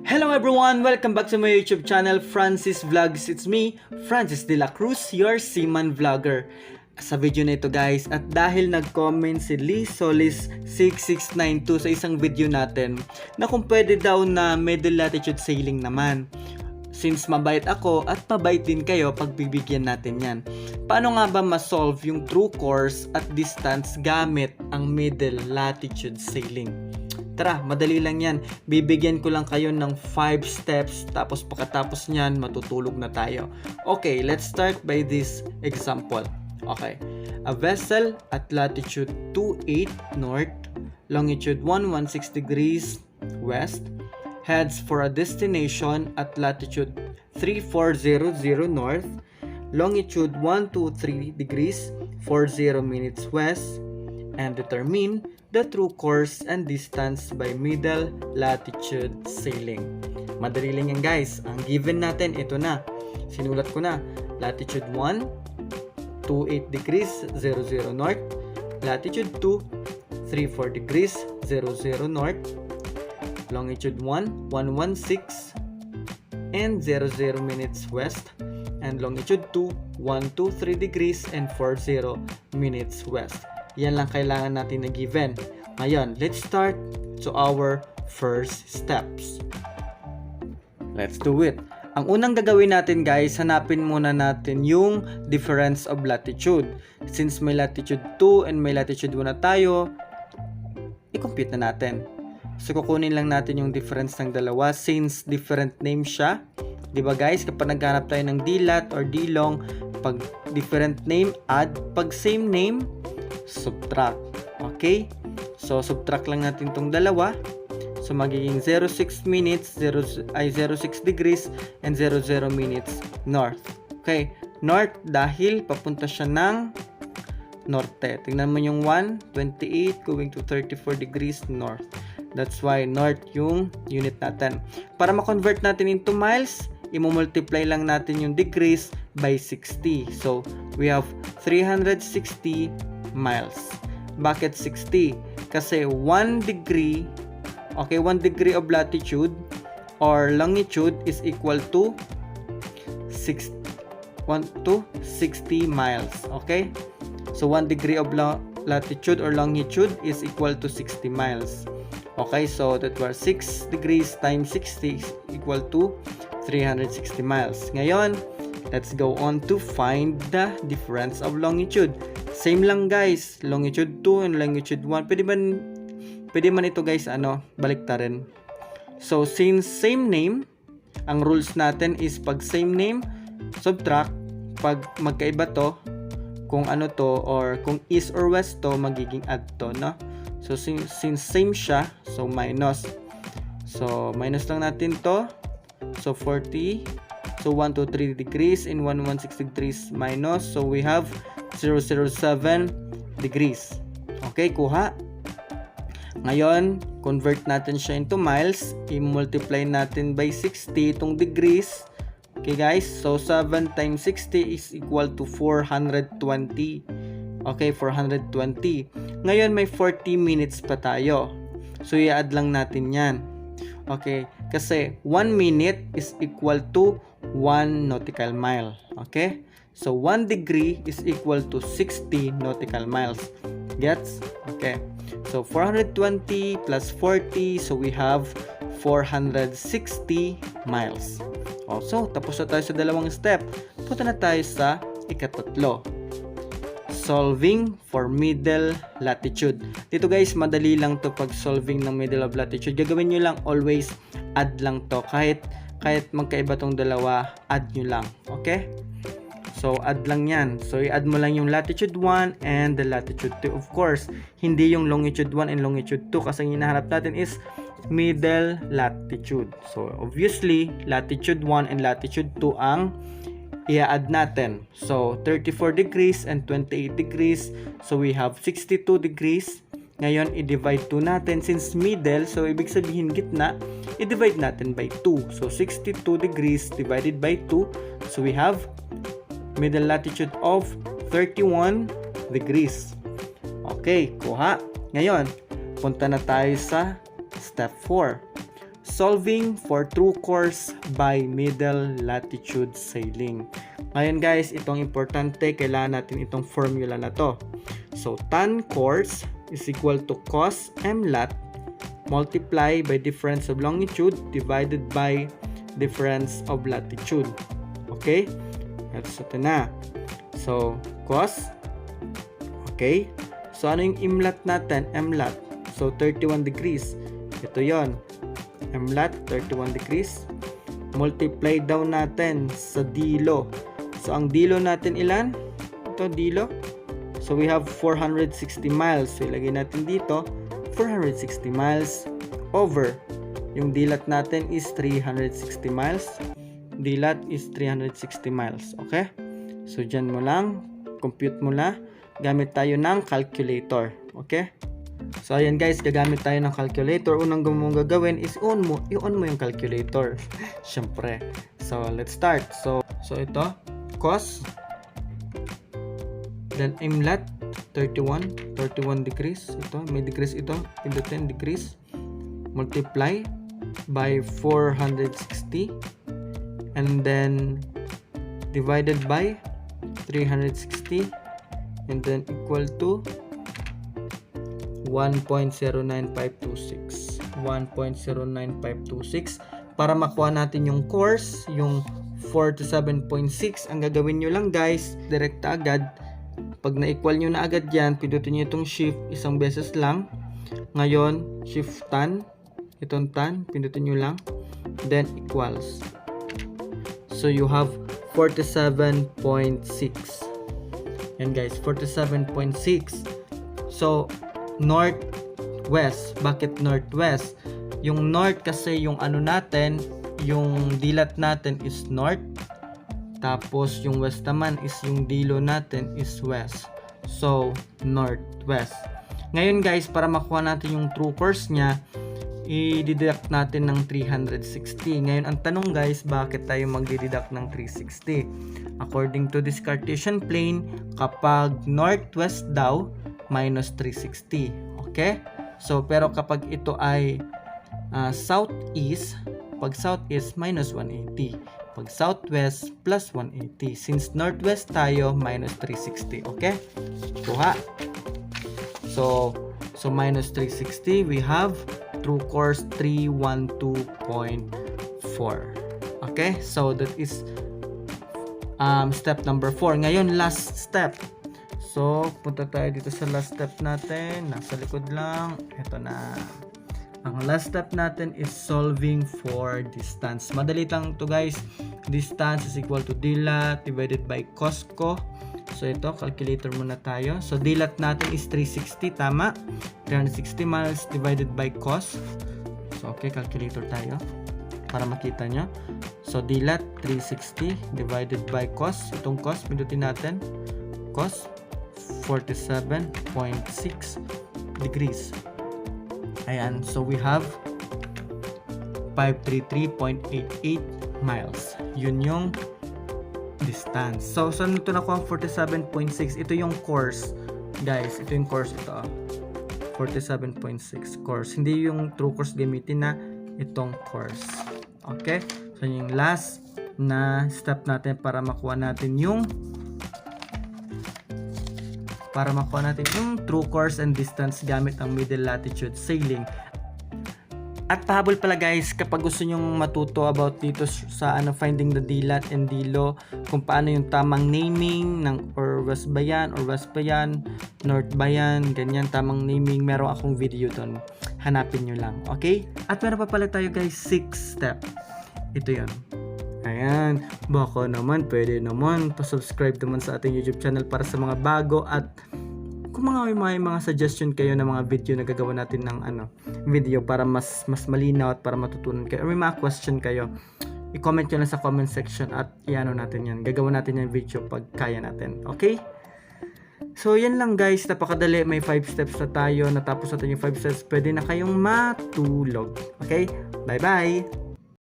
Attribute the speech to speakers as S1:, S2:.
S1: Hello everyone! Welcome back to my YouTube channel, Francis Vlogs. It's me, Francis De La Cruz, your seaman vlogger. Sa video na ito guys, at dahil nag-comment si Lee Solis 6692 sa isang video natin na kung pwede daw na middle latitude sailing naman. Since mabait ako at mabait din kayo, pagbibigyan natin yan. Paano nga ba ma-solve yung true course at distance gamit ang middle latitude sailing? Tara, madali lang yan. Bibigyan ko lang kayo ng 5 steps, tapos pagkatapos nyan, matutulog na tayo. Okay, let's start by this example. Okay, a vessel at latitude 28 north, longitude 116 degrees west, heads for a destination at latitude 3400 north, longitude 123 degrees 40 minutes west, and determine the true course and distance by middle latitude sailing. Madali lang yan guys. Ang given natin, ito na. Sinulat ko na. Latitude 1, 28 degrees 00 north. Latitude 2, 34 degrees 00 north. Longitude 1, 116 and 00 minutes west. And longitude 2, 123 degrees and 40 minutes west. Yan lang kailangan natin na given. Ngayon, let's start to our first steps. Let's do it. Ang unang gagawin natin guys, hanapin muna natin yung difference of latitude. Since may latitude 2 and may latitude 1 na tayo, i-compute na natin. So, kukunin lang natin yung difference ng dalawa since different name siya. Diba guys, kapag naghanap tayo ng D-lat or D-long, pag different name, add. Pag same name, subtract. Okay? So, subtract lang natin itong dalawa. So, magiging 06 minutes, 06 degrees, and 00 minutes north. Okay? North dahil papunta siya ng norte. Tingnan mo yung 128 going to 34 degrees north. That's why north yung unit natin. Para ma-convert natin into miles, i-multiply lang natin yung degrees by 60. So, we have 360 miles. Bakit 60? Kasi 1 degree, okay, 1 degree of latitude or longitude is equal to 60 miles. Okay? So, 1 degree of latitude or longitude is equal to 60 miles. Okay, so that was 6 degrees times 60 is equal to 360 miles. Ngayon, let's go on to find the difference of longitude. Same lang guys, longitude 2 and longitude 1. Pwede man ito guys, baliktarin. So, since same name, ang rules natin is pag same name, subtract. Pag magkaiba to, kung ano to, or kung east or west to, magiging add to, no? So, since same siya, so minus. So, minus lang natin to. So, 40. So, 123 degrees and 116 degrees minus. So, we have 007 degrees. Okay, kuha. Ngayon, convert natin siya into miles. I-multiply natin by 60 itong degrees. Okay, guys. So, 7 times 60 is equal to 420. Okay, 420. Ngayon, may 40 minutes pa tayo. So, i-add lang natin yan. Okay, kasi 1 minute is equal to 1 nautical mile. Okay? So, 1 degree is equal to 60 nautical miles. Gets? Okay. So, 420 plus 40. So, we have 460 miles. Also, tapos na tayo sa dalawang step. Punta na tayo sa ikatatlo. Solving for middle latitude. Dito guys, madali lang to pag solving ng middle of latitude. Gagawin nyo lang always add lang to. Kahit magkaiba tong dalawa, add nyo lang. Okay? So, add lang yan. So, i-add mo lang yung latitude 1 and the latitude 2. Of course, hindi yung longitude 1 and longitude 2 kasi ang hinahanap natin is middle latitude. So, obviously, latitude 1 and latitude 2 ang i-add natin. So, 34 degrees and 28 degrees. So, we have 62 degrees. Ngayon, i-divide 2 natin. Since middle, so ibig sabihin gitna, i-divide natin by 2. So, 62 degrees divided by 2. So, we have middle latitude of 31 degrees. Okay, kuha. Ngayon, punta na tayo sa step 4. solving for true course by middle latitude sailing. Ngayon guys, itong importante, kailangan natin itong formula na to. So, tan course is equal to cos mlat multiply by difference of longitude divided by difference of latitude. Okay? Ito na. So, cos. Okay? So, ano yung mlat natin? Mlat. So, 31 degrees. Ito yon. Mlat, 31 degrees. Multiply daw natin sa dilo. So, ang dilo natin ilan? Ito, dilo. So, we have 460 miles. So, ilagay natin dito, 460 miles over. Yung dilat natin is 360 miles. Dilat is 360 miles. Okay? So, dyan mo lang. Compute mo na. Gamit tayo ng calculator. Okay? So, ayan guys, gagamit tayo ng calculator. Unang mong gagawin is i-on mo yung calculator. Syempre. So, let's start. So ito, cos. Then, mlat, 31 degrees. Ito, may degrees ito. Into 10 degrees. Multiply by 460. And then, divided by 360. And then, equal to 1.09526. 1.09526. Para makuha natin yung course, yung 47.6, ang gagawin nyo lang guys, direkta agad. Pag na-equal nyo na agad yan, pindutin nyo itong shift isang beses lang. Ngayon, shift tan. Itong tan, pindutin nyo lang. Then, equals. So, you have 47.6. Yan guys, 47.6. So, northwest. Bakit northwest? Yung north kasi yung ano natin, yung dilat natin is north. Tapos yung west naman is yung dilo natin is west. So, northwest. Ngayon guys, para makuha natin yung true course niya, i-deduct natin ng 360. Ngayon, ang tanong guys, bakit tayo mag-deduct ng 360? According to this Cartesian plane, kapag northwest daw, minus 360. Okay? So, pero kapag ito ay southeast, pag southeast, minus 180. Pag southwest, plus 180. Since northwest tayo, minus 360. Okay? Kuha. So minus 360, we have true course 312.4. Okay? So, that is step number 4. Ngayon, last step. So, punta tayo dito sa last step natin. Nasa likod lang. Ito na. Ang last step natin is solving for distance. Madali lang to guys. Distance is equal to dilat divided by cos ko. So, ito, calculator muna tayo. So, dilat natin is 360. Tama. 360 miles divided by cos. So, okay, calculator tayo. Para makita nyo. So, dilat 360 divided by cos. Itong cos, pindutin natin. Cos 47.6 degrees. Ayan, so we have 533.88 miles. Yun yung distance. So, saan ito nakuha ang 47.6? Ito yung course. Guys, ito yung course ito. 47.6 course. Hindi yung true course gamitin na itong course. Okay? So, yung last na step natin para makuha natin yung true course and distance gamit ang middle latitude sailing. At pahabol pala guys, kapag gusto nyong matuto about dito sa finding the dilat and dilo, kung paano yung tamang naming ng or west ba yan, north ba yan, ganyan tamang naming, meron akong video doon. Hanapin nyo lang, okay? At meron pa pala tayo guys, 6 step. Ito yun. Ayan, baka naman, pwede naman, pa-subscribe naman sa ating YouTube channel para sa mga bago at kung may mga suggestion kayo ng mga video na gagawa natin ng video para mas malinaw at para matutunan kayo or may mga question kayo, i-comment nyo lang sa comment section at iano natin yan. Gagawa natin yung video pag kaya natin. Okay? So, yan lang guys. Napakadali. May 5 steps na tayo. Natapos natin yung 5 steps. Pwede na kayong matulog. Okay? Bye-bye!